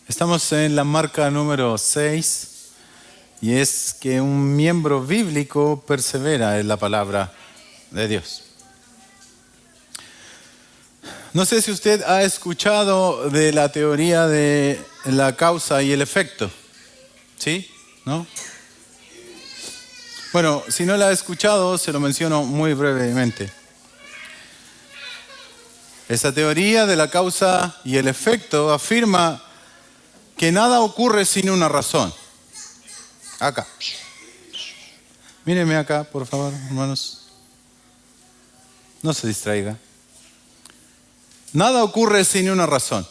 Estamos en la marca número 6 y es que un miembro bíblico persevera en la palabra de Dios. No sé si usted ha escuchado de la teoría de la causa y el efecto. ¿Sí? ¿No? Bueno, si no la ha escuchado, se lo menciono muy brevemente. Esa teoría de la causa y el efecto afirma que nada ocurre sin una razón. Acá. Mírenme acá, por favor, hermanos. No se distraiga. Nada ocurre sin una razón.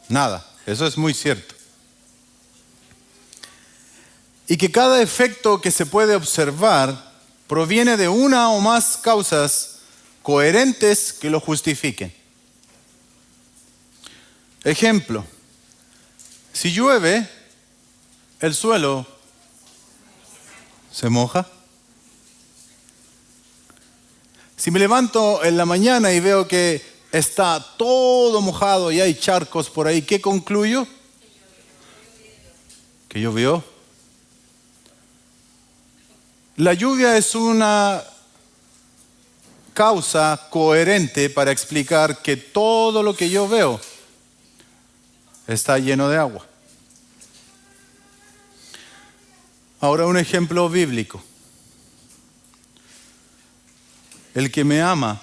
Nada. Eso es muy cierto. Y que cada efecto que se puede observar proviene de una o más causas coherentes que lo justifiquen. Ejemplo. Si llueve, el suelo se moja. Si me levanto en la mañana y veo que está todo mojado y hay charcos por ahí, ¿qué concluyo? Que llovió. La lluvia es una causa coherente para explicar que todo lo que yo veo está lleno de agua. Ahora un ejemplo bíblico. El que me ama,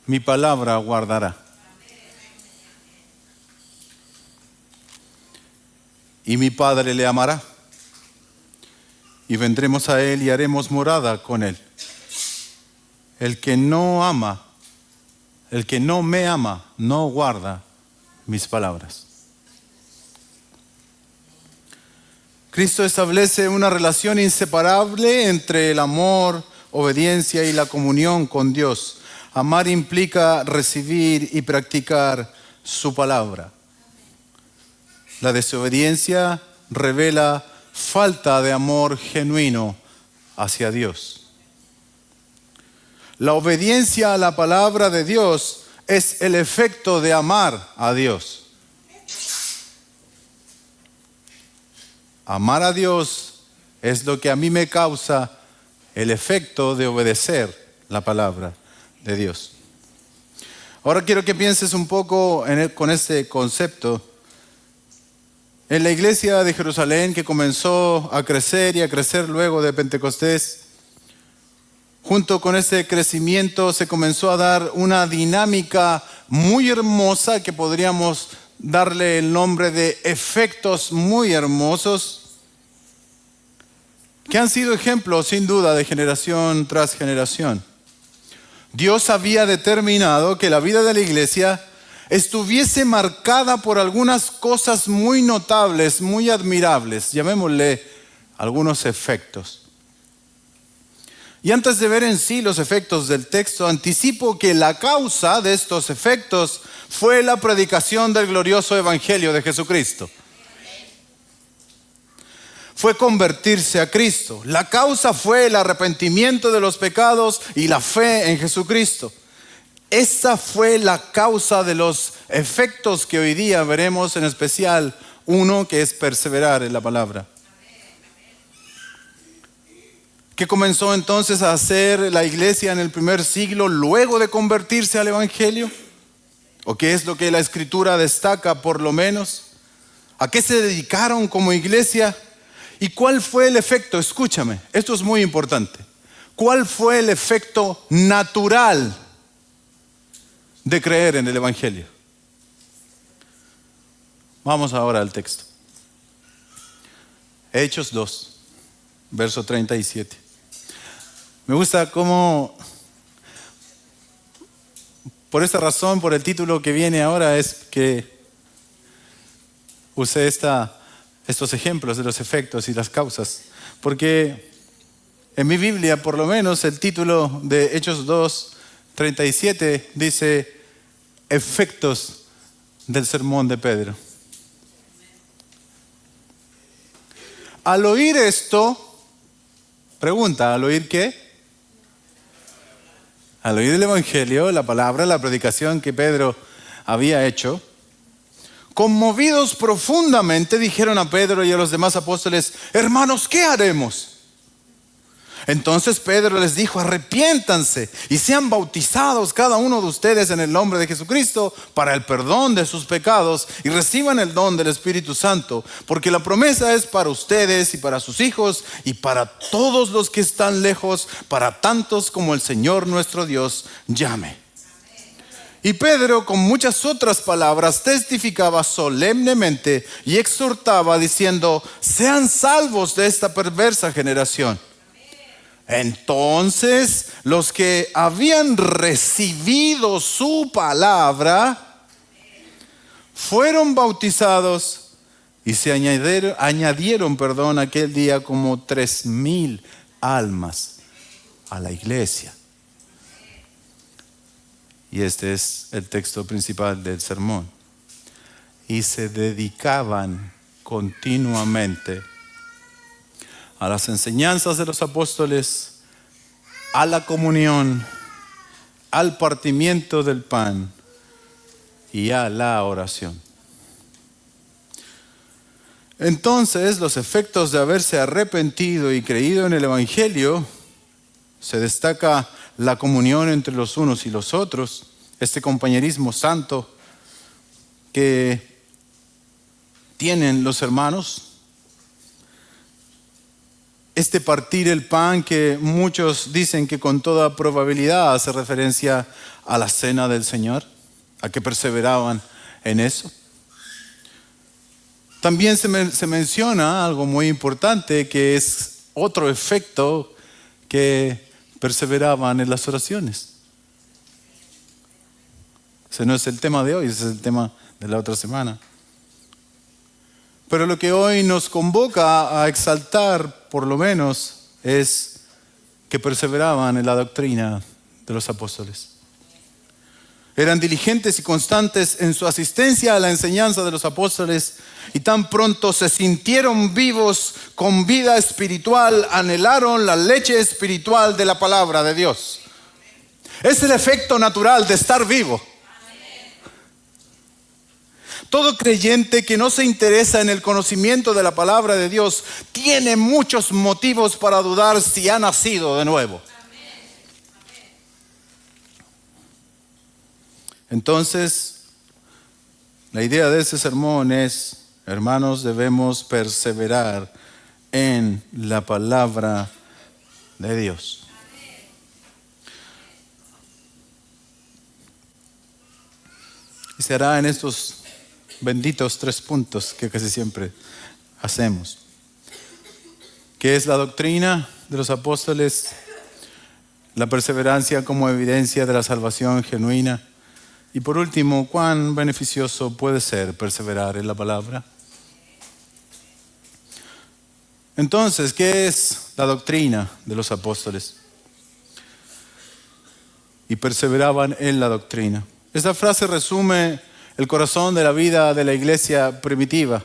mi palabra guardará. Y mi Padre le amará. Y vendremos a Él y haremos morada con Él. El que no ama, el que no me ama, no guarda mis palabras. Cristo establece una relación inseparable entre el amor, obediencia y la comunión con Dios. Amar implica recibir y practicar su palabra. La desobediencia revela falta de amor genuino hacia Dios. La obediencia a la palabra de Dios es el efecto de amar a Dios. Amar a Dios es lo que a mí me causa el efecto de obedecer la palabra de Dios. Ahora quiero que pienses un poco con este concepto. En la iglesia de Jerusalén, que comenzó a crecer y a crecer luego de Pentecostés, junto con ese crecimiento se comenzó a dar una dinámica muy hermosa que podríamos darle el nombre de efectos muy hermosos, que han sido ejemplos sin duda de generación tras generación. Dios había determinado que la vida de la iglesia estuviese marcada por algunas cosas muy notables, muy admirables, llamémosle algunos efectos. Y antes de ver en sí los efectos del texto, anticipo que la causa de estos efectos fue la predicación del glorioso evangelio de Jesucristo. Fue convertirse a Cristo. La causa fue el arrepentimiento de los pecados y la fe en Jesucristo. Esa fue la causa de los efectos que hoy día veremos, en especial uno que es perseverar en la palabra. ¿Qué comenzó entonces a hacer la iglesia en el primer siglo luego de convertirse al evangelio? ¿O qué es lo que la escritura destaca por lo menos? ¿A qué se dedicaron como iglesia? ¿Y cuál fue el efecto? Escúchame, esto es muy importante. ¿Cuál fue el efecto natural de creer en el evangelio? Vamos ahora al texto. Hechos 2, verso 37. Me gusta cómo, por esta razón, por el título que viene ahora, es que usé estos ejemplos de los efectos y las causas. Porque en mi Biblia, por lo menos, el título de Hechos 2, 37 dice efectos del sermón de Pedro. Al oír esto, pregunta, ¿al oír qué? Al oír el evangelio, la palabra, la predicación que Pedro había hecho, Conmovidos profundamente, dijeron a Pedro y a los demás apóstoles: hermanos, ¿qué haremos? Entonces Pedro les dijo: arrepiéntanse y sean bautizados cada uno de ustedes en el nombre de Jesucristo para el perdón de sus pecados, y reciban el don del Espíritu Santo, porque la promesa es para ustedes y para sus hijos y para todos los que están lejos, para tantos como el Señor nuestro Dios llame. Y Pedro, con muchas otras palabras, testificaba solemnemente y exhortaba diciendo: sean salvos de esta perversa generación. Entonces los que habían recibido su palabra fueron bautizados, y se añadieron aquel día como 3,000 almas a la iglesia. Y este es el texto principal del sermón. Y se dedicaban continuamente a las enseñanzas de los apóstoles, a la comunión, al partimiento del pan y a la oración. Entonces, los efectos de haberse arrepentido y creído en el Evangelio: se destaca la comunión entre los unos y los otros, este compañerismo santo que tienen los hermanos, este partir el pan que muchos dicen que con toda probabilidad hace referencia a la cena del Señor, a que perseveraban en eso. También se menciona algo muy importante, que es otro efecto, que perseveraban en las oraciones. Ese no es el tema de hoy, ese es el tema de la otra semana. Pero lo que hoy nos convoca a exaltar, por lo menos, es que perseveraban en la doctrina de los apóstoles. Eran diligentes y constantes en su asistencia a la enseñanza de los apóstoles, y tan pronto se sintieron vivos con vida espiritual, anhelaron la leche espiritual de la palabra de Dios. Es el efecto natural de estar vivo. Todo creyente que no se interesa en el conocimiento de la palabra de Dios tiene muchos motivos para dudar si ha nacido de nuevo. Entonces, la idea de este sermón es: hermanos, debemos perseverar en la palabra de Dios. Y se hará en estos benditos 3 puntos que casi siempre hacemos. ¿Qué es la doctrina de los apóstoles? La perseverancia como evidencia de la salvación genuina. Y por último, ¿cuán beneficioso puede ser perseverar en la palabra? Entonces, ¿qué es la doctrina de los apóstoles? Y perseveraban en la doctrina. Esta frase resume el corazón de la vida de la iglesia primitiva.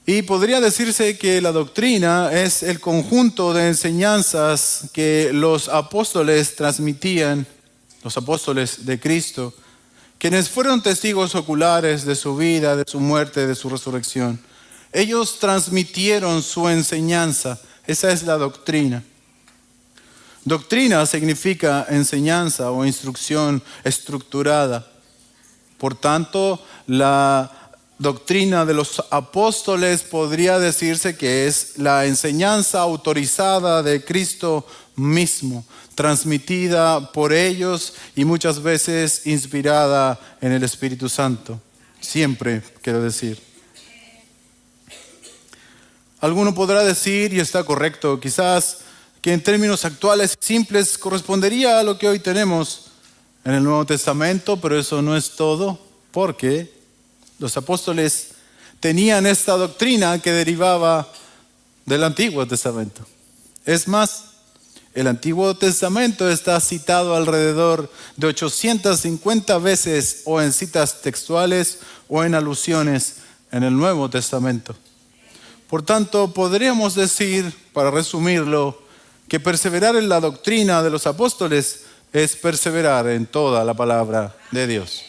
Y podría decirse que la doctrina es el conjunto de enseñanzas que los apóstoles transmitían, los apóstoles de Cristo, quienes fueron testigos oculares de su vida, de su muerte, de su resurrección. Ellos transmitieron su enseñanza. Esa es la doctrina. Doctrina significa enseñanza o instrucción estructurada. Por tanto, la doctrina de los apóstoles podría decirse que es la enseñanza autorizada de Cristo mismo, transmitida por ellos y muchas veces inspirada en el Espíritu Santo. Siempre, quiero decir. Alguno podrá decir, y está correcto, quizás, que en términos actuales simples correspondería a lo que hoy tenemos en el Nuevo Testamento, pero eso no es todo, porque los apóstoles tenían esta doctrina que derivaba del Antiguo Testamento. Es más, el Antiguo Testamento está citado alrededor de 850 veces, o en citas textuales o en alusiones en el Nuevo Testamento. Por tanto, podríamos decir, para resumirlo, que perseverar en la doctrina de los apóstoles es perseverar en toda la palabra de Dios.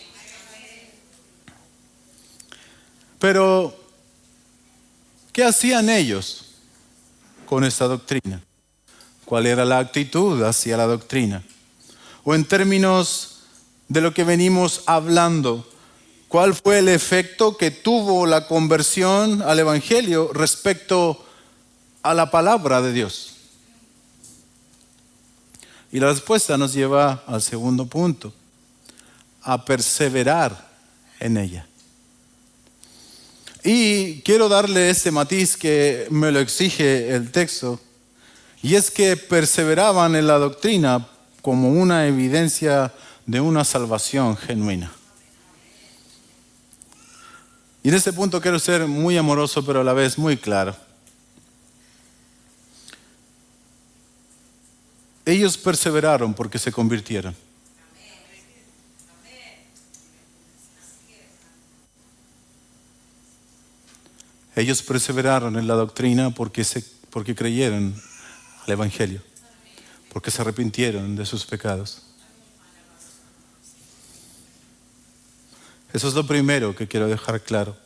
Pero, ¿qué hacían ellos con esta doctrina? ¿Cuál era la actitud hacia la doctrina? O en términos de lo que venimos hablando, ¿cuál fue el efecto que tuvo la conversión al Evangelio respecto a la palabra de Dios? Y la respuesta nos lleva al segundo punto, a perseverar en ella. Y quiero darle ese matiz que me lo exige el texto, y es que perseveraban en la doctrina como una evidencia de una salvación genuina. Y en este punto quiero ser muy amoroso, pero a la vez muy claro. Ellos perseveraron porque se convirtieron. Ellos perseveraron en la doctrina porque creyeron al Evangelio, porque se arrepintieron de sus pecados. Eso es lo primero que quiero dejar claro.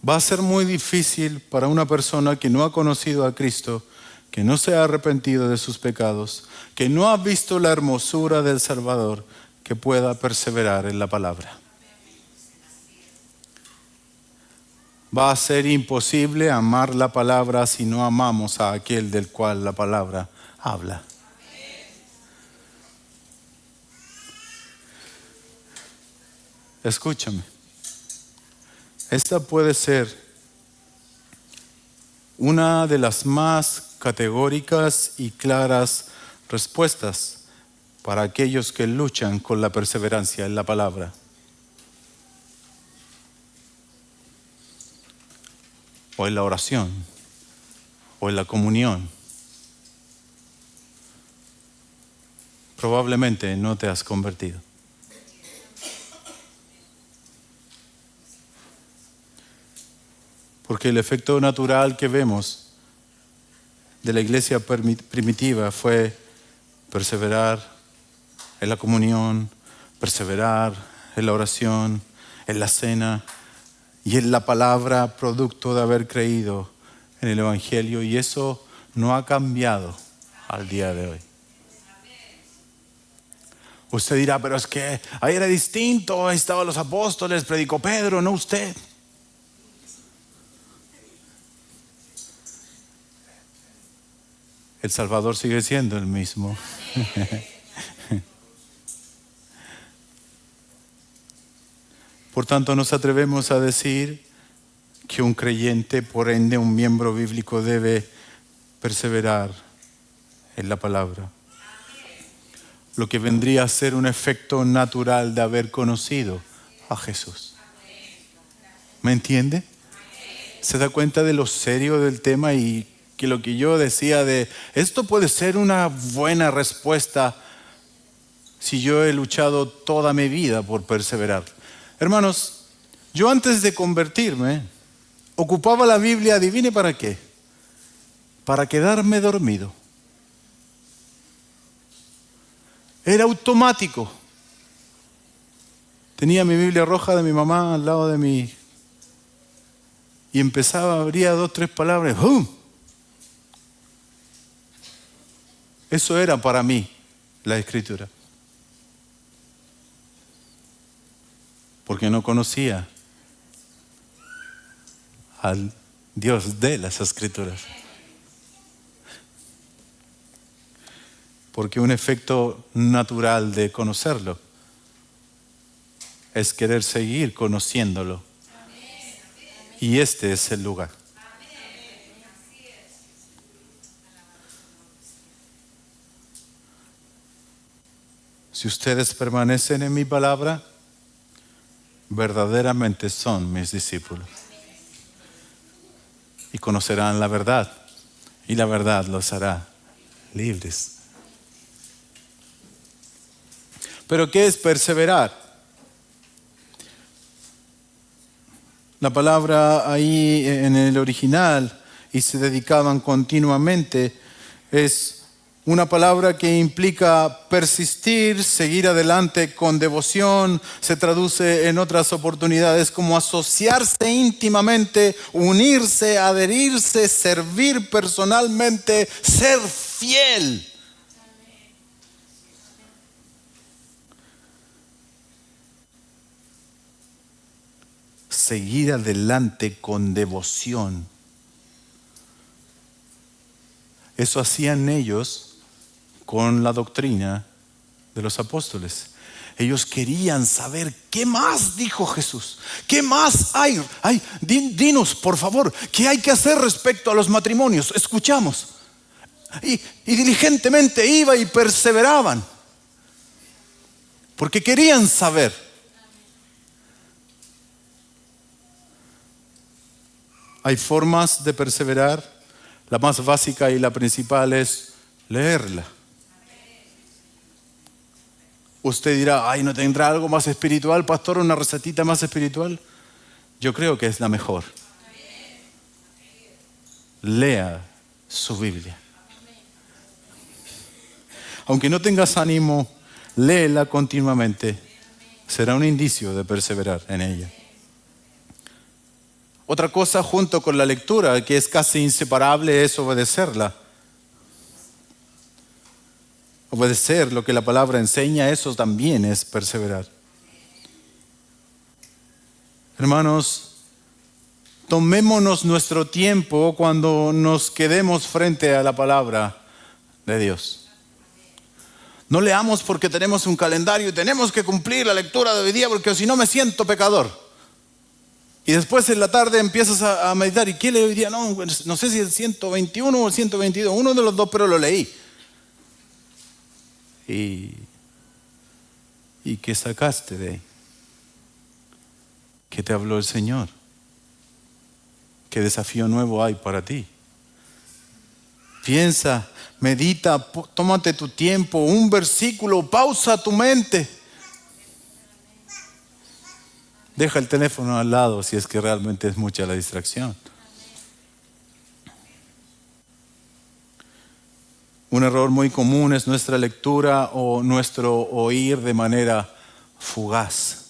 Va a ser muy difícil para una persona que no ha conocido a Cristo, que no se ha arrepentido de sus pecados, que no ha visto la hermosura del Salvador, que pueda perseverar en la palabra. Va a ser imposible amar la palabra si no amamos a aquel del cual la palabra habla. Escúchame. Esta puede ser una de las más categóricas y claras respuestas para aquellos que luchan con la perseverancia en la palabra. O en la oración, o en la comunión. Probablemente no te has convertido. Porque el efecto natural que vemos de la iglesia primitiva fue perseverar en la comunión, perseverar en la oración, en la cena y en la palabra, producto de haber creído en el Evangelio. Y eso no ha cambiado al día de hoy. Usted dirá, pero es que ahí era distinto, ahí estaban los apóstoles, predicó Pedro, no usted. El Salvador sigue siendo el mismo. Por tanto, nos atrevemos a decir que un creyente, por ende un miembro bíblico, debe perseverar en la palabra. Lo que vendría a ser un efecto natural de haber conocido a Jesús. ¿Me entiende? ¿Se da cuenta de lo serio del tema? Y que lo que yo decía de esto puede ser una buena respuesta si yo he luchado toda mi vida por perseverar. Hermanos, yo antes de convertirme ocupaba la Biblia, adivine para qué, para quedarme dormido. Era automático. Tenía mi Biblia roja de mi mamá al lado de mí y empezaba, abría 2, 3 palabras. ¡Bum! Eso era para mí la Escritura. Porque no conocía al Dios de las Escrituras. Porque un efecto natural de conocerlo es querer seguir conociéndolo. Y este es el lugar. Si ustedes permanecen en mi palabra, verdaderamente son mis discípulos. Y conocerán la verdad, y la verdad los hará libres. ¿Pero qué es perseverar? La palabra ahí en el original, y se dedicaban continuamente, es Una palabra que implica persistir, seguir adelante con devoción, se traduce en otras oportunidades como asociarse íntimamente, unirse, adherirse, servir personalmente, ser fiel. Seguir adelante con devoción. Eso hacían ellos con la doctrina de los apóstoles. Ellos querían saber qué más dijo Jesús, qué más hay. Dinos, por favor, qué hay que hacer respecto a los matrimonios. Escuchamos. Y diligentemente iba y perseveraban, porque querían saber. Hay formas de perseverar. La más básica y la principal es leerla. Usted dirá, ¿no tendrá algo más espiritual, pastor? ¿Una recetita más espiritual? Yo creo que es la mejor. Lea su Biblia. Aunque no tengas ánimo, léela continuamente. Será un indicio de perseverar en ella. Otra cosa junto con la lectura, que es casi inseparable, es obedecerla. Obedecer lo que la palabra enseña, eso también es perseverar. Hermanos, tomémonos nuestro tiempo cuando nos quedemos frente a la palabra de Dios. No leamos porque tenemos un calendario y tenemos que cumplir la lectura de hoy día, porque si no me siento pecador. Y después en la tarde empiezas a meditar. ¿Y qué leí hoy día? No sé si el 121 o el 122, uno de los dos, pero lo leí. ¿Y qué sacaste de ahí? ¿Qué te habló el Señor? ¿Qué desafío nuevo hay para ti? Piensa, medita, tómate tu tiempo, un versículo, pausa tu mente. Deja el teléfono al lado si es que realmente es mucha la distracción. Un error muy común es nuestra lectura o nuestro oír de manera fugaz.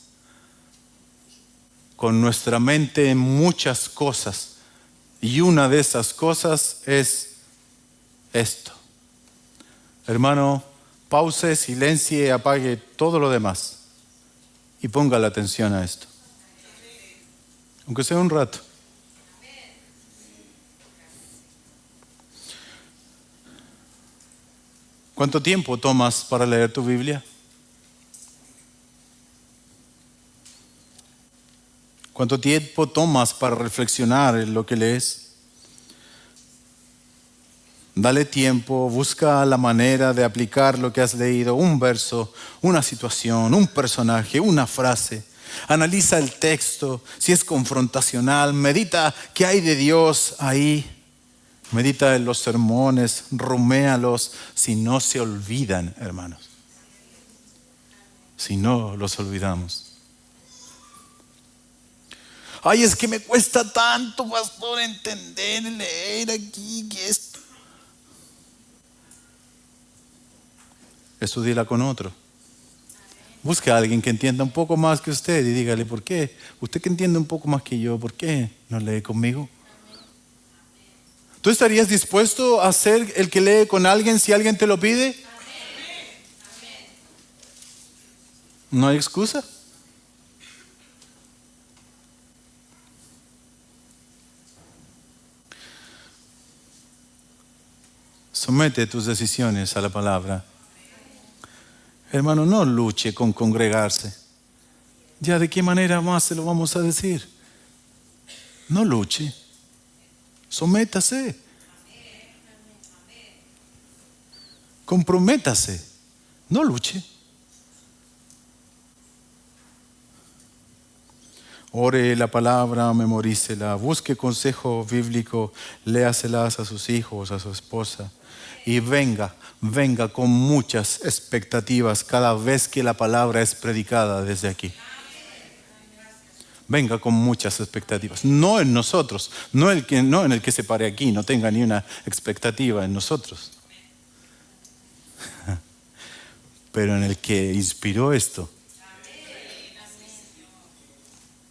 Con nuestra mente en muchas cosas. Y una de esas cosas es esto. Hermano, pause, silencie, apague todo lo demás. Y ponga la atención a esto. Aunque sea un rato. ¿Cuánto tiempo tomas para leer tu Biblia? ¿Cuánto tiempo tomas para reflexionar en lo que lees? Dale tiempo, busca la manera de aplicar lo que has leído, un verso, una situación, un personaje, una frase. Analiza el texto, si es confrontacional, medita qué hay de Dios ahí. Medita en los sermones, ruméalos, si no se olvidan, hermanos. Si no los olvidamos. Es que me cuesta tanto, pastor, entender, leer aquí, que esto. Estúdiela con otro. Busque a alguien que entienda un poco más que usted y dígale, ¿por qué? Usted que entiende un poco más que yo, ¿por qué no lee conmigo? ¿Tú estarías dispuesto a ser el que lee con alguien si alguien te lo pide? No hay excusa. Somete tus decisiones a la palabra. Hermano, no luche con congregarse. ¿Ya de qué manera más se lo vamos a decir? No luche. Sométase. Comprométase. No luche. Ore la palabra, memorícela, busque consejo bíblico, léaselas a sus hijos, a su esposa. Y venga con muchas expectativas cada vez que la palabra es predicada desde aquí. Venga con muchas expectativas. No en nosotros, no en el que se pare aquí, no tenga ni una expectativa en nosotros. pero en el que inspiró esto.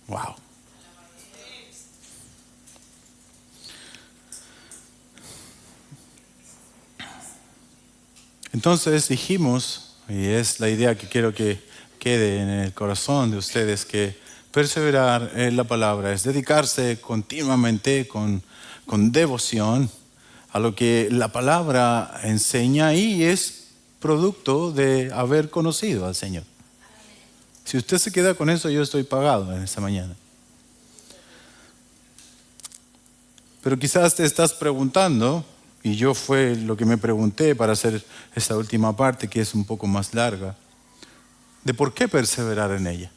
Wow. Entonces dijimos, y es la idea que quiero que quede en el corazón de ustedes, que perseverar en la palabra es dedicarse continuamente con devoción a lo que la palabra enseña y es producto de haber conocido al Señor. Si usted se queda con eso, yo estoy pagado en esta mañana. Pero quizás te estás preguntando, y yo fue lo que me pregunté para hacer esta última parte, que es un poco más larga, de por qué perseverar en ella.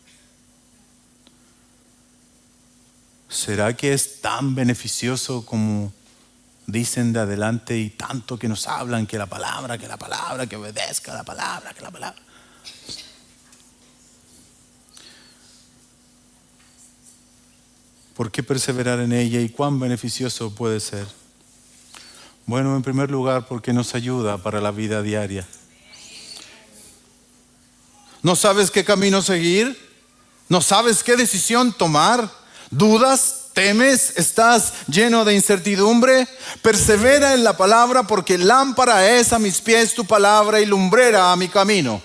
¿Será que es tan beneficioso como dicen de adelante y tanto que nos hablan que la palabra, que obedezca la palabra, que la palabra? ¿Por qué perseverar en ella y cuán beneficioso puede ser? Bueno, en primer lugar, porque nos ayuda para la vida diaria. ¿No sabes qué camino seguir? ¿No sabes qué decisión tomar? ¿Dudas? ¿Temes? ¿Estás lleno de incertidumbre? Persevera en la palabra, porque lámpara es a mis pies tu palabra y lumbrera a mi camino.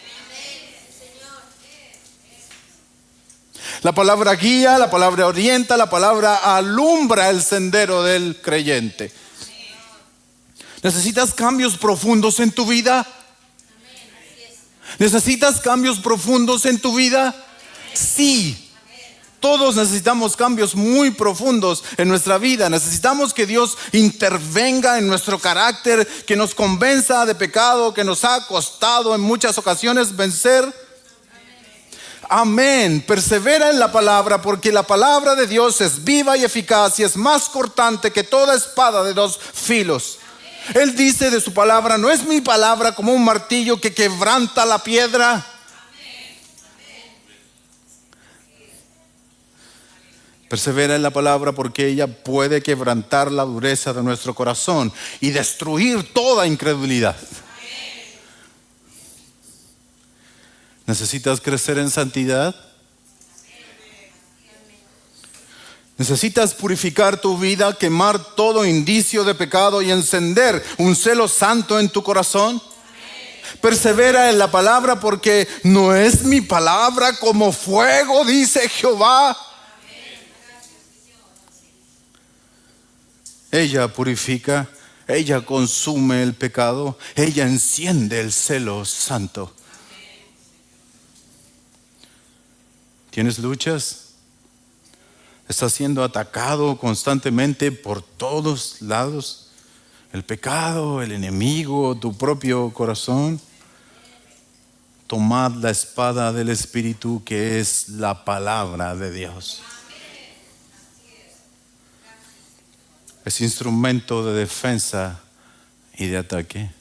La palabra guía, la palabra orienta, la palabra alumbra el sendero del creyente. ¿Necesitas cambios profundos en tu vida? ¿Necesitas cambios profundos en tu vida? Sí. Todos necesitamos cambios muy profundos en nuestra vida. Necesitamos que Dios intervenga en nuestro carácter, que nos convenza de pecado, que nos ha costado en muchas ocasiones vencer. Amén. Persevera en la palabra, porque la palabra de Dios es viva y eficaz y es más cortante que toda espada de dos filos. Él dice de su palabra: no es mi palabra como un martillo que quebranta la piedra. Persevera en la palabra, porque ella puede quebrantar la dureza de nuestro corazón y destruir toda incredulidad. ¿Necesitas crecer en santidad? ¿Necesitas purificar tu vida, quemar todo indicio de pecado y encender un celo santo en tu corazón? Persevera en la palabra, porque no es mi palabra como fuego, dice Jehová. Ella purifica, ella consume el pecado, ella enciende el celo santo. ¿Tienes luchas? ¿Estás siendo atacado constantemente por todos lados? El pecado, el enemigo, tu propio corazón. Tomad la espada del Espíritu, que es la palabra de Dios. Es instrumento de defensa y de ataque.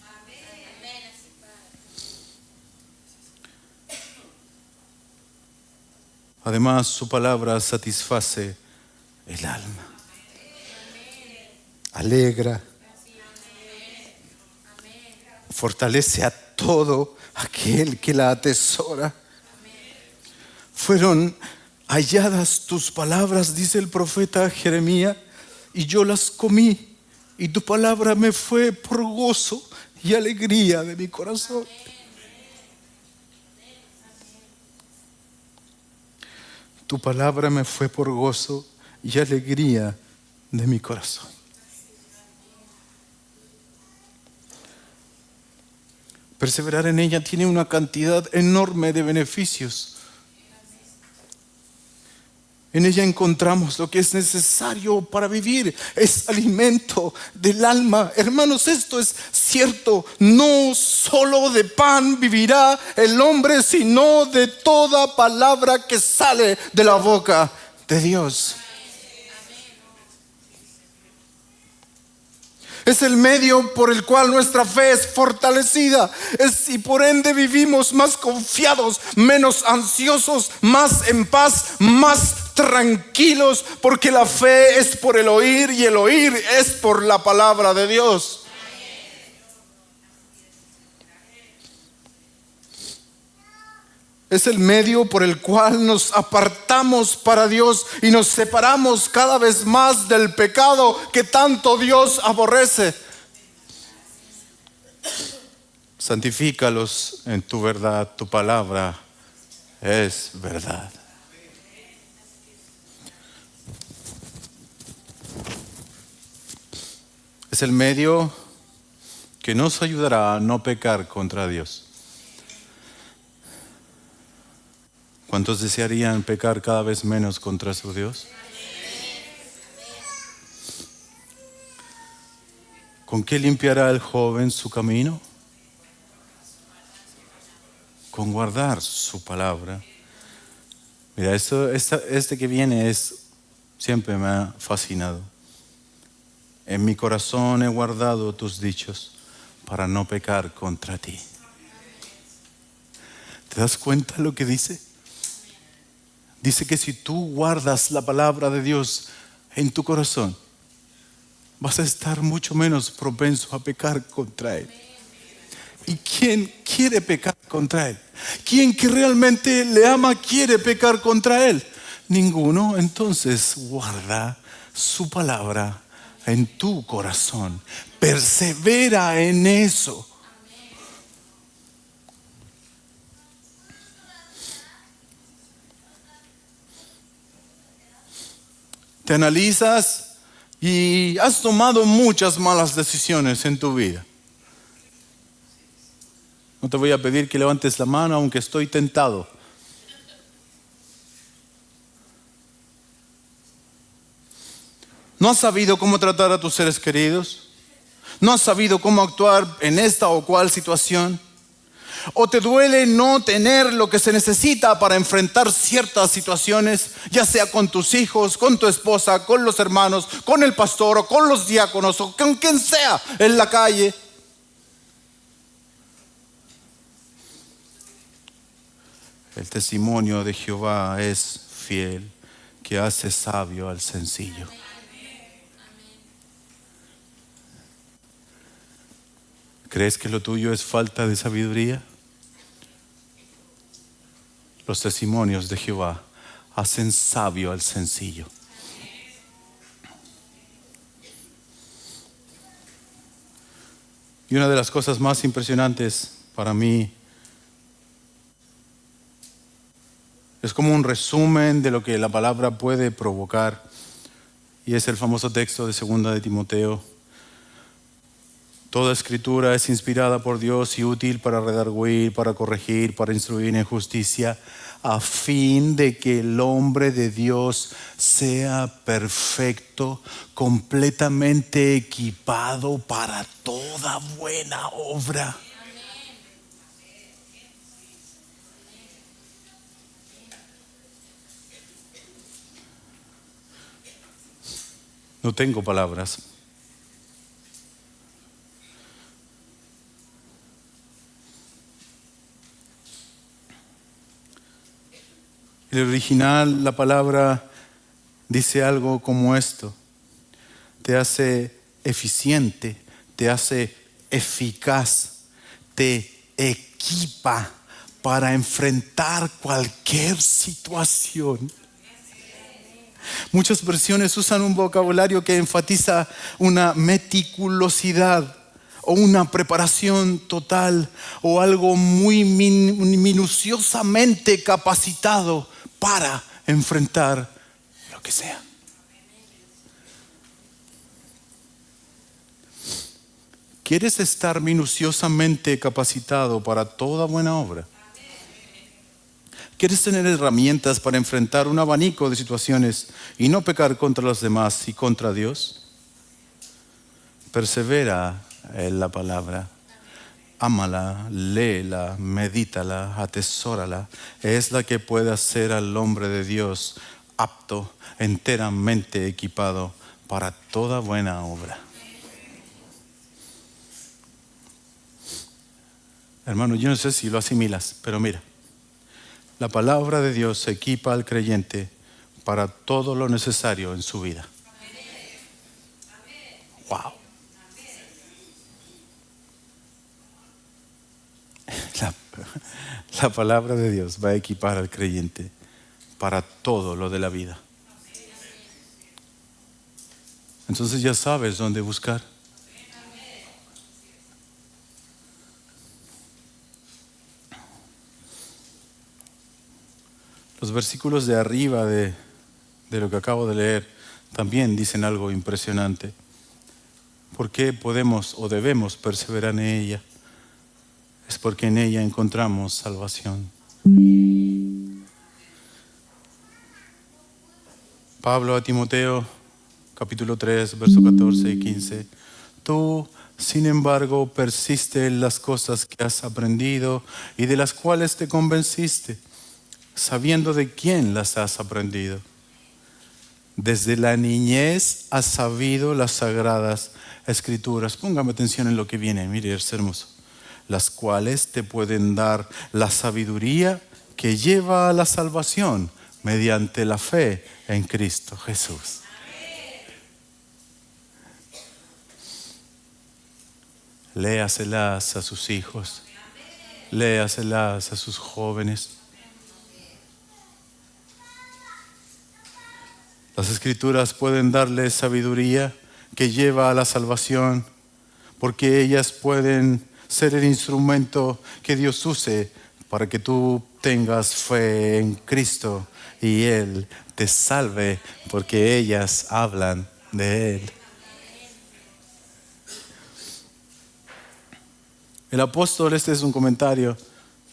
Además, su palabra satisface el alma, alegra, fortalece a todo aquel que la atesora. Fueron halladas tus palabras, dice el profeta Jeremías, y yo las comí, y tu palabra me fue por gozo y alegría de mi corazón. Tu palabra me fue por gozo y alegría de mi corazón. Perseverar en ella tiene una cantidad enorme de beneficios. En ella encontramos lo que es necesario para vivir. Es alimento del alma. Hermanos, esto es cierto. No solo de pan vivirá el hombre, sino de toda palabra que sale de la boca de Dios. Es el medio por el cual nuestra fe es fortalecida. Y por ende vivimos más confiados, menos ansiosos, más en paz, más tranquilos, porque la fe es por el oír y el oír es por la palabra de Dios. Es el medio por el cual nos apartamos para Dios y nos separamos cada vez más del pecado que tanto Dios aborrece. Santifícalos en tu verdad, tu palabra es verdad. Es el medio que nos ayudará a no pecar contra Dios. ¿Cuántos desearían pecar cada vez menos contra su Dios? ¿Con qué limpiará el joven su camino? Con guardar su palabra. Mira, este que viene siempre me ha fascinado. En mi corazón he guardado tus dichos para no pecar contra ti. ¿Te das cuenta lo que dice? Dice que si tú guardas la palabra de Dios en tu corazón, vas a estar mucho menos propenso a pecar contra Él. ¿Y quién quiere pecar contra Él? ¿Quién que realmente le ama quiere pecar contra Él? Ninguno. Entonces guarda su palabra en tu corazón. Persevera en eso. Te analizas y has tomado muchas malas decisiones en tu vida. No te voy a pedir que levantes la mano, aunque estoy tentado. ¿No has sabido cómo tratar a tus seres queridos? ¿No has sabido cómo actuar en esta o cual situación? ¿O te duele no tener lo que se necesita para enfrentar ciertas situaciones, ya sea con tus hijos, con tu esposa, con los hermanos, con el pastor o con los diáconos o con quien sea en la calle? El testimonio de Jehová es fiel, que hace sabio al sencillo. ¿Crees que lo tuyo es falta de sabiduría? Los testimonios de Jehová hacen sabio al sencillo. Y una de las cosas más impresionantes para mí es como un resumen de lo que la palabra puede provocar. Y es el famoso texto de 2 de Timoteo. Toda escritura es inspirada por Dios y útil para redarguir, para corregir, para instruir en justicia, a fin de que el hombre de Dios sea perfecto, completamente equipado para toda buena obra. No tengo palabras. En el original, la palabra dice algo como esto: te hace eficiente, te hace eficaz, te equipa para enfrentar cualquier situación. Muchas versiones usan un vocabulario que enfatiza una meticulosidad o una preparación total o algo muy minuciosamente capacitado para enfrentar lo que sea. ¿Quieres estar minuciosamente capacitado para toda buena obra? ¿Quieres tener herramientas para enfrentar un abanico de situaciones y no pecar contra los demás y contra Dios? Persevera en la palabra. Ámala, léela, medítala, atesórala. Es la que puede hacer al hombre de Dios apto, enteramente equipado para toda buena obra. Hermano, yo no sé si lo asimilas, pero mira. La palabra de Dios equipa al creyente para todo lo necesario en su vida. Wow. La La palabra de Dios va a equipar al creyente para todo lo de la vida. Entonces ya sabes dónde buscar. Los versículos de arriba de lo que acabo de leer también dicen algo impresionante. ¿Por qué podemos o debemos perseverar en ella? Es porque en ella encontramos salvación. Pablo a Timoteo, capítulo 3, verso 14 y 15. Tú, sin embargo, persiste en las cosas que has aprendido y de las cuales te convenciste, sabiendo de quién las has aprendido. Desde la niñez has sabido las sagradas escrituras. Póngame atención en lo que viene, mire, es hermoso. Las cuales te pueden dar la sabiduría que lleva a la salvación mediante la fe en Cristo Jesús. Léaselas a sus hijos, léaselas a sus jóvenes. Las escrituras pueden darle sabiduría que lleva a la salvación, porque ellas pueden ser el instrumento que Dios use para que tú tengas fe en Cristo y Él te salve, porque ellas hablan de Él. El apóstol, este es un comentario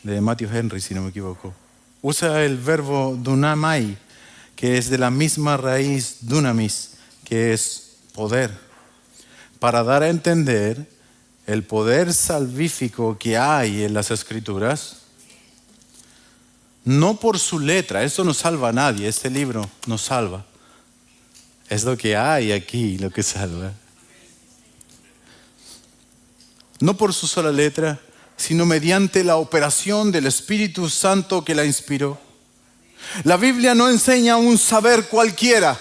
de Matthew Henry, si no me equivoco, usa el verbo dunamai, que es de la misma raíz dunamis, que es poder, para dar a entender el poder salvífico que hay en las Escrituras, no por su letra. Esto no salva a nadie, este libro no salva. Es lo que hay aquí lo que salva. No por su sola letra, sino mediante la operación del Espíritu Santo que la inspiró. La Biblia no enseña un saber cualquiera.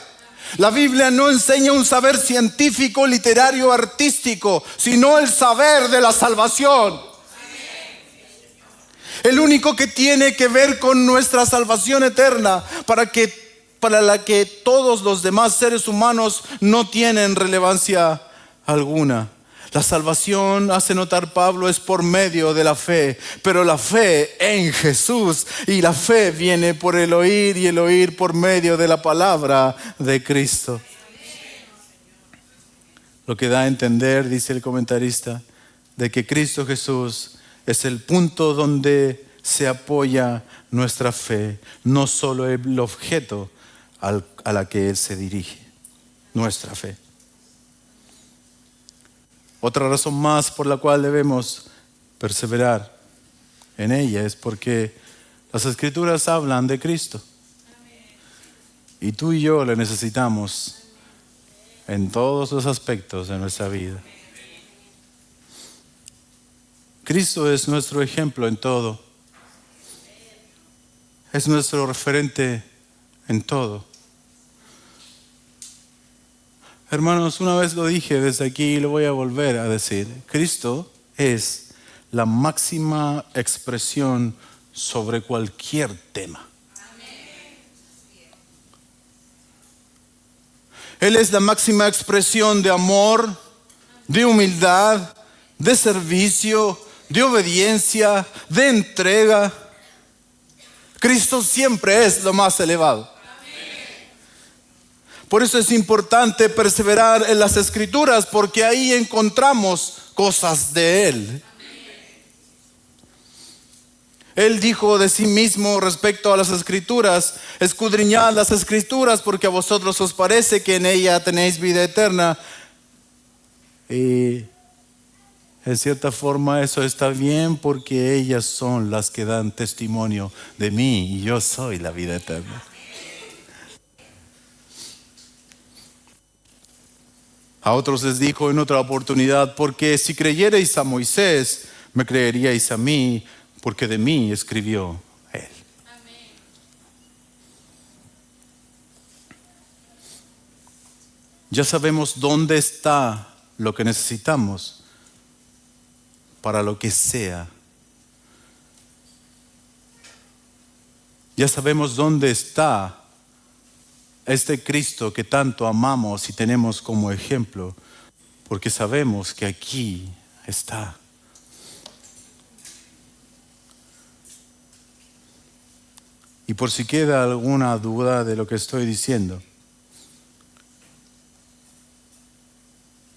La Biblia no enseña un saber científico, literario, artístico, sino el saber de la salvación. El único que tiene que ver con nuestra salvación eterna, para la que todos los demás seres humanos no tienen relevancia alguna. La salvación, hace notar Pablo, es por medio de la fe, pero la fe en Jesús, y la fe viene por el oír y el oír por medio de la palabra de Cristo. Lo que da a entender, dice el comentarista, de que Cristo Jesús es el punto donde se apoya nuestra fe, no solo el objeto a la que Él se dirige, nuestra fe. Otra razón más por la cual debemos perseverar en ella es porque las Escrituras hablan de Cristo. Y tú y yo le necesitamos en todos los aspectos de nuestra vida. Cristo es nuestro ejemplo en todo. Es nuestro referente en todo. Hermanos, una vez lo dije desde aquí y lo voy a volver a decir. Cristo es la máxima expresión sobre cualquier tema. Él es la máxima expresión de amor, de humildad, de servicio, de obediencia, de entrega. Cristo siempre es lo más elevado. Por eso es importante perseverar en las Escrituras, porque ahí encontramos cosas de Él. Él dijo de sí mismo respecto a las Escrituras: escudriñad las Escrituras, porque a vosotros os parece que en ella tenéis vida eterna. Y en cierta forma eso está bien, porque ellas son las que dan testimonio de mí, y yo soy la vida eterna. A otros les dijo en otra oportunidad: porque si creyerais a Moisés, me creeríais a mí, porque de mí escribió él. Amén. Ya sabemos dónde está lo que necesitamos para lo que sea Ya sabemos dónde está este Cristo que tanto amamos y tenemos como ejemplo, porque sabemos que aquí está. Y por si queda alguna duda de lo que estoy diciendo,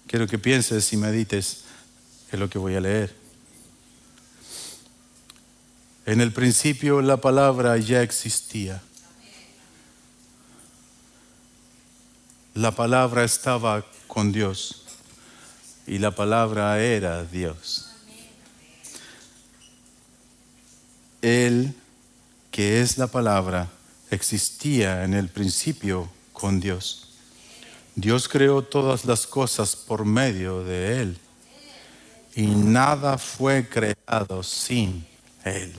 quiero que pienses y medites en lo que voy a leer. En el principio la palabra ya existía. La palabra estaba con Dios y la palabra era Dios. Él, que es la palabra, existía en el principio con Dios. Dios creó todas las cosas por medio de Él y nada fue creado sin Él.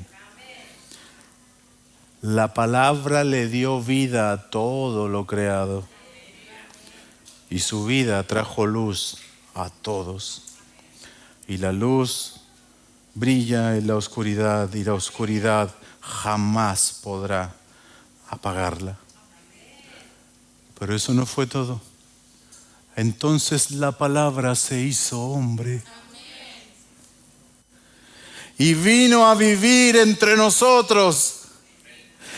La palabra le dio vida a todo lo creado y su vida trajo luz a todos. Y la luz brilla en la oscuridad y la oscuridad jamás podrá apagarla. Pero eso no fue todo. Entonces la palabra se hizo hombre y vino a vivir entre nosotros.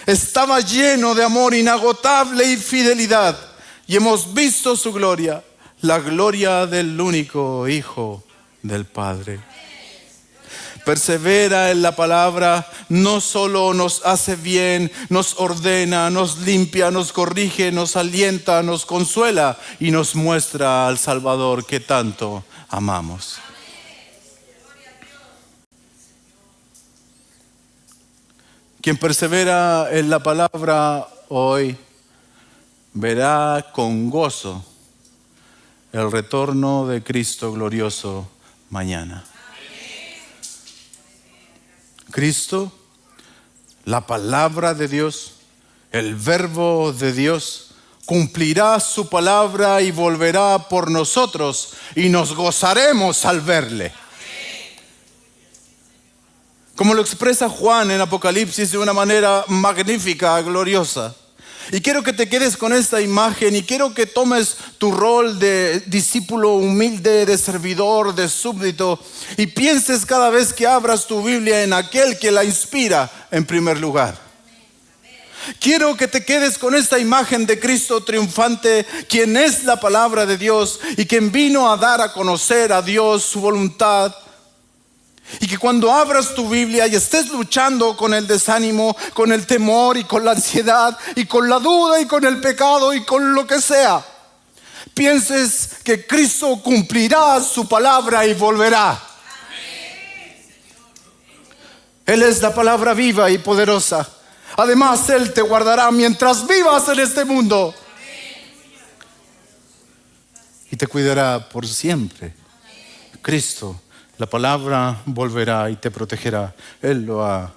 Estaba lleno de amor inagotable y fidelidad, y hemos visto su gloria, la gloria del único Hijo del Padre. Persevera en la palabra, no solo nos hace bien, nos ordena, nos limpia, nos corrige, nos alienta, nos consuela y nos muestra al Salvador que tanto amamos. Quien persevera en la palabra hoy verá con gozo el retorno de Cristo glorioso mañana. Cristo, la palabra de Dios, el verbo de Dios, cumplirá su palabra y volverá por nosotros y nos gozaremos al verle. Como lo expresa Juan en Apocalipsis de una manera magnífica, gloriosa. Y quiero que te quedes con esta imagen y quiero que tomes tu rol de discípulo humilde, de servidor, de súbdito y pienses cada vez que abras tu Biblia en aquel que la inspira en primer lugar. Quiero que te quedes con esta imagen de Cristo triunfante, quien es la palabra de Dios y quien vino a dar a conocer a Dios su voluntad. Y que cuando abras tu Biblia y estés luchando con el desánimo, con el temor y con la ansiedad y con la duda y con el pecado y con lo que sea, pienses que Cristo cumplirá su palabra y volverá. Él es la palabra viva y poderosa. Además, Él te guardará mientras vivas en este mundo y te cuidará por siempre. Cristo, la palabra volverá y te protegerá. Él lo ha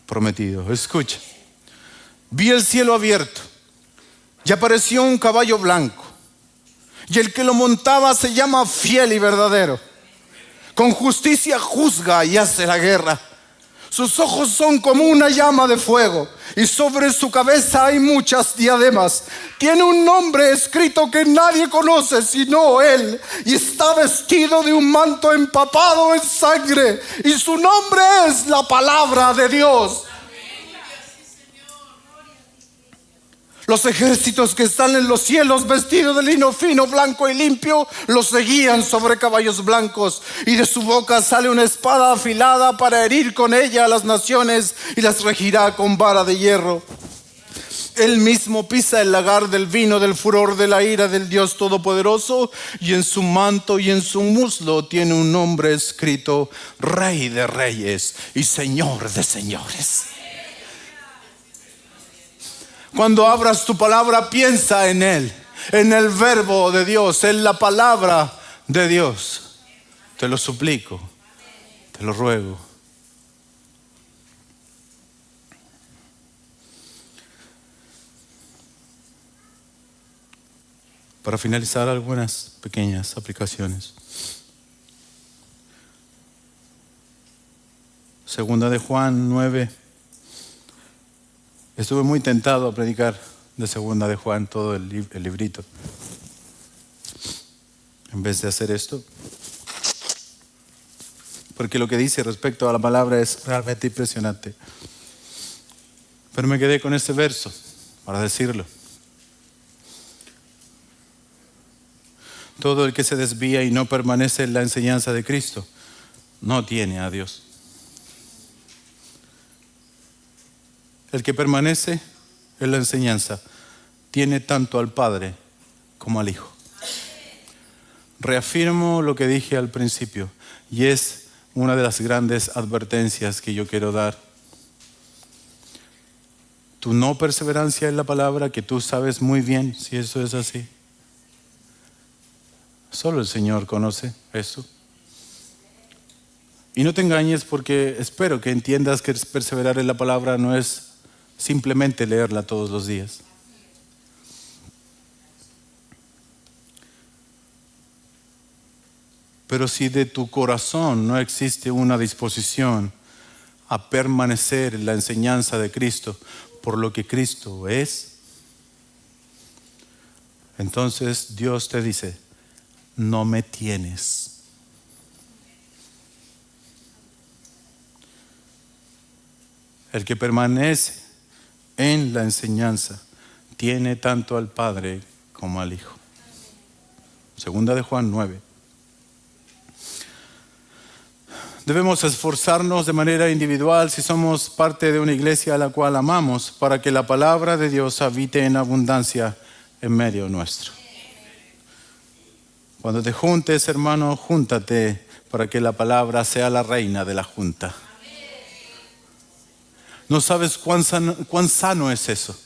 prometido. Escucha. Vi el cielo abierto y apareció un caballo blanco. Y el que lo montaba se llama Fiel y Verdadero. Con justicia juzga y hace la guerra. Sus ojos son como una llama de fuego y sobre su cabeza hay muchas diademas. Tiene un nombre escrito que nadie conoce sino Él y está vestido de un manto empapado en sangre y su nombre es la palabra de Dios. Los ejércitos que están en los cielos vestidos de lino fino, blanco y limpio, los seguían sobre caballos blancos. Y de su boca sale una espada afilada para herir con ella a las naciones y las regirá con vara de hierro. Él mismo pisa el lagar del vino del furor de la ira del Dios Todopoderoso. Y en su manto y en su muslo tiene un nombre escrito: Rey de Reyes y Señor de Señores. Cuando abras tu palabra, piensa en Él, en el verbo de Dios, en la palabra de Dios. Te lo suplico, te lo ruego. Para finalizar, algunas pequeñas aplicaciones. Segunda de Juan 9. Estuve muy tentado a predicar de Segunda de Juan todo el librito. En vez de hacer esto. Porque lo que dice respecto a la palabra es realmente impresionante. Pero me quedé con este verso para decirlo. Todo el que se desvía y no permanece en la enseñanza de Cristo no tiene a Dios. El que permanece en la enseñanza tiene tanto al Padre como al Hijo. Reafirmo lo que dije al principio y es una de las grandes advertencias que yo quiero dar. Tu no perseverancia en la palabra, que tú sabes muy bien si eso es así. Solo el Señor conoce eso. Y no te engañes, porque espero que entiendas que perseverar en la palabra no es simplemente leerla todos los días. Pero si de tu corazón no existe una disposición a permanecer en la enseñanza de Cristo por lo que Cristo es, entonces Dios te dice, no me tienes. El que permanece en la enseñanza tiene tanto al Padre como al Hijo. Segunda de Juan 9. Debemos esforzarnos de manera individual si somos parte de una iglesia a la cual amamos para que la palabra de Dios habite en abundancia en medio nuestro. Cuando te juntes, hermano, júntate para que la palabra sea la reina de la junta. No sabes cuán sano es eso.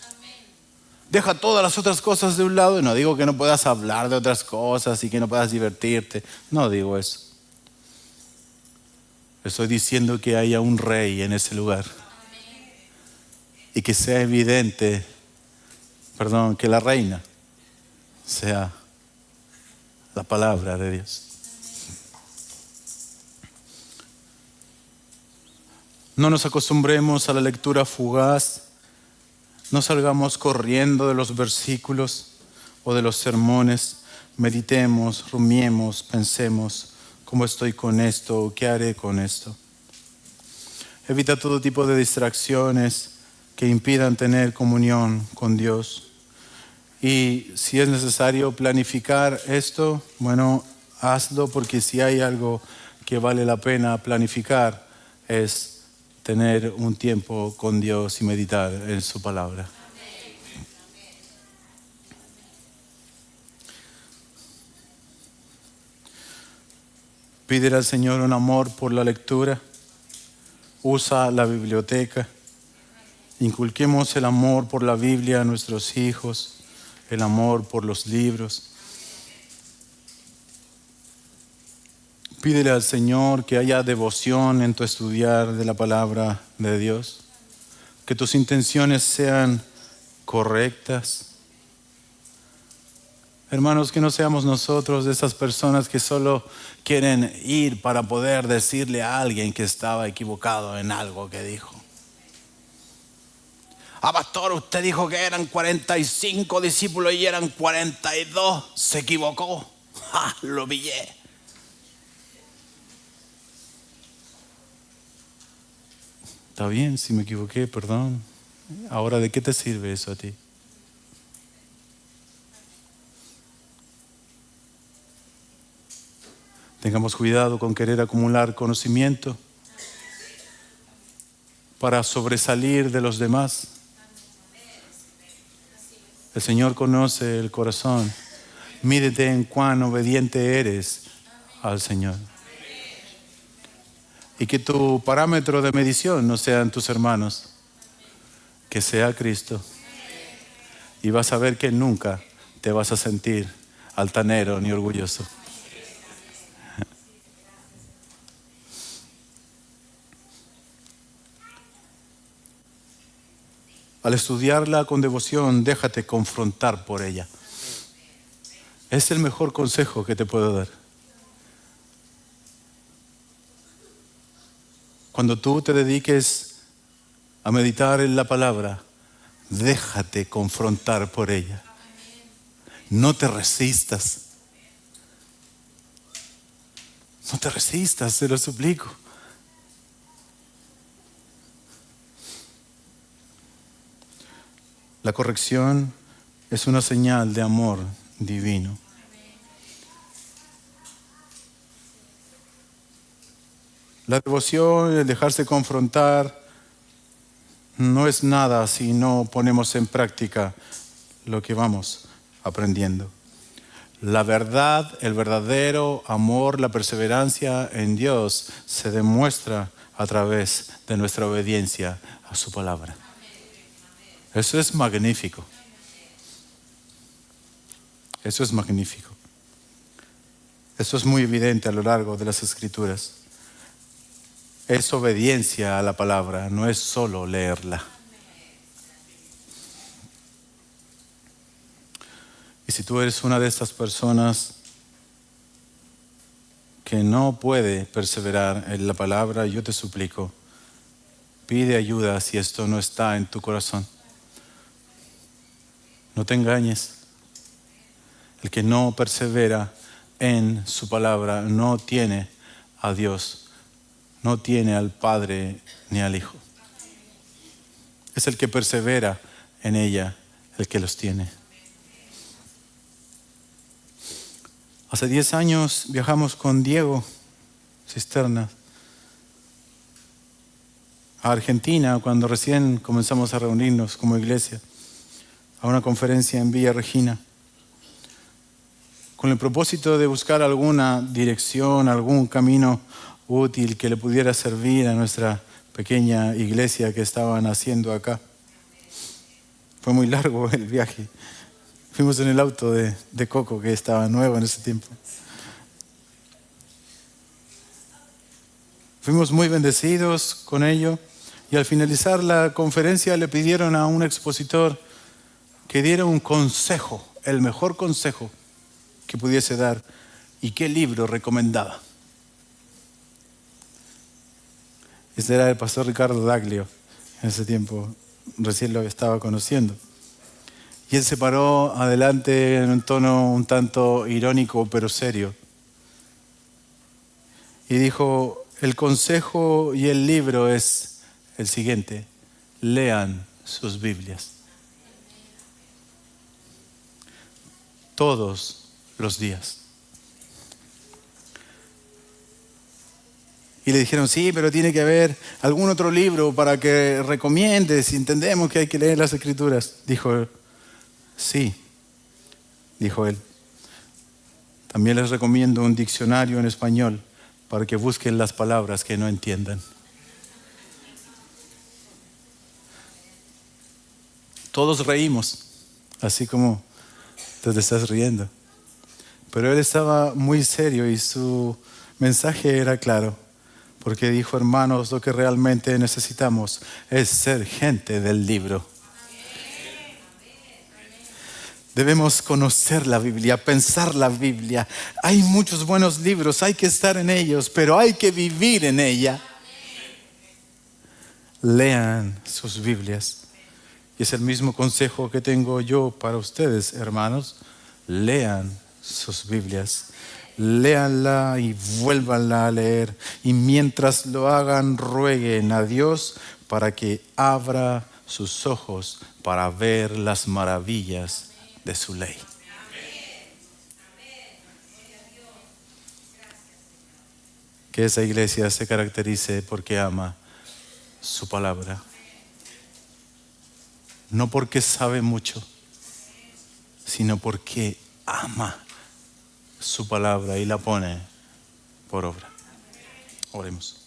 Deja todas las otras cosas de un lado. Y no digo que no puedas hablar de otras cosas y que no puedas divertirte. No digo eso. Estoy diciendo que haya un rey en ese lugar. Y que sea evidente, que la reina sea la palabra de Dios. No nos acostumbremos a la lectura fugaz. No salgamos corriendo de los versículos o de los sermones. Meditemos, rumiemos, pensemos, ¿cómo estoy con esto? ¿Qué haré con esto? Evita todo tipo de distracciones que impidan tener comunión con Dios. Y si es necesario planificar esto, bueno, hazlo, porque si hay algo que vale la pena planificar es tener un tiempo con Dios y meditar en su palabra. Pídele al Señor un amor por la lectura. Usa la biblioteca. Inculquemos el amor por la Biblia a nuestros hijos, el amor por los libros. Pídele al Señor que haya devoción en tu estudiar de la palabra de Dios, que tus intenciones sean correctas. Hermanos, que no seamos nosotros de esas personas que solo quieren ir para poder decirle a alguien que estaba equivocado en algo que dijo. Pastor, usted dijo que eran 45 discípulos y eran 42. Se equivocó. Lo pillé. Está bien, si me equivoqué, perdón. Ahora, ¿de qué te sirve eso a ti? Tengamos cuidado con querer acumular conocimiento para sobresalir de los demás. El Señor conoce el corazón. Mídete en cuán obediente eres al Señor. Y que tu parámetro de medición no sean tus hermanos, que sea Cristo. Y vas a ver que nunca te vas a sentir altanero ni orgulloso. Al estudiarla con devoción, déjate confrontar por ella. Es el mejor consejo que te puedo dar. Cuando tú te dediques a meditar en la palabra, Déjate confrontar por ella. No te resistas. No te resistas, te lo suplico. La corrección es una señal de amor divino. La devoción, el dejarse confrontar, no es nada si no ponemos en práctica lo que vamos aprendiendo. La verdad, el verdadero amor, la perseverancia en Dios se demuestra a través de nuestra obediencia a su palabra. Eso es magnífico. Eso es magnífico. Eso es muy evidente a lo largo de las Escrituras. Es obediencia a la palabra, no es solo leerla. Y si tú eres una de estas personas que no puede perseverar en la palabra, yo te suplico, pide ayuda si esto no está en tu corazón. No te engañes. El que no persevera en su palabra no tiene a Dios. No tiene al Padre ni al Hijo. Es el que persevera en ella el que los tiene. Hace 10 años viajamos con Diego Cisterna a Argentina cuando recién comenzamos a reunirnos como iglesia a una conferencia en Villa Regina con el propósito de buscar alguna dirección, algún camino útil que le pudiera servir a nuestra pequeña iglesia que estaban haciendo acá. Fue muy largo el viaje. Fuimos en el auto de Coco, que estaba nuevo en ese tiempo. Fuimos muy bendecidos con ello y al finalizar la conferencia le pidieron a un expositor que diera un consejo, el mejor consejo que pudiese dar y qué libro recomendaba. Este era el pastor Ricardo Daglio, en ese tiempo recién lo estaba conociendo. Y él se paró adelante en un tono un tanto irónico pero serio. Y dijo, el consejo y el libro es el siguiente, lean sus Biblias. Todos los días. Y le dijeron, sí, pero tiene que haber algún otro libro para que recomiendes, si entendemos que hay que leer las Escrituras. Dijo, sí, dijo él. También les recomiendo un diccionario en español para que busquen las palabras que no entiendan. Todos reímos, así como tú te estás riendo. Pero él estaba muy serio y su mensaje era claro. Porque dijo, hermanos, lo que realmente necesitamos es ser gente del libro. Debemos conocer la Biblia, pensar la Biblia. Hay muchos buenos libros, hay que estar en ellos, pero hay que vivir en ella. Lean sus Biblias. Y es el mismo consejo que tengo yo para ustedes, hermanos. Lean sus Biblias. Léanla y vuélvanla a leer. Y mientras lo hagan, rueguen a Dios para que abra sus ojos para ver las maravillas de su ley. Que esa iglesia se caracterice porque ama su palabra. No porque sabe mucho, sino porque ama su palabra y la pone por obra. Oremos.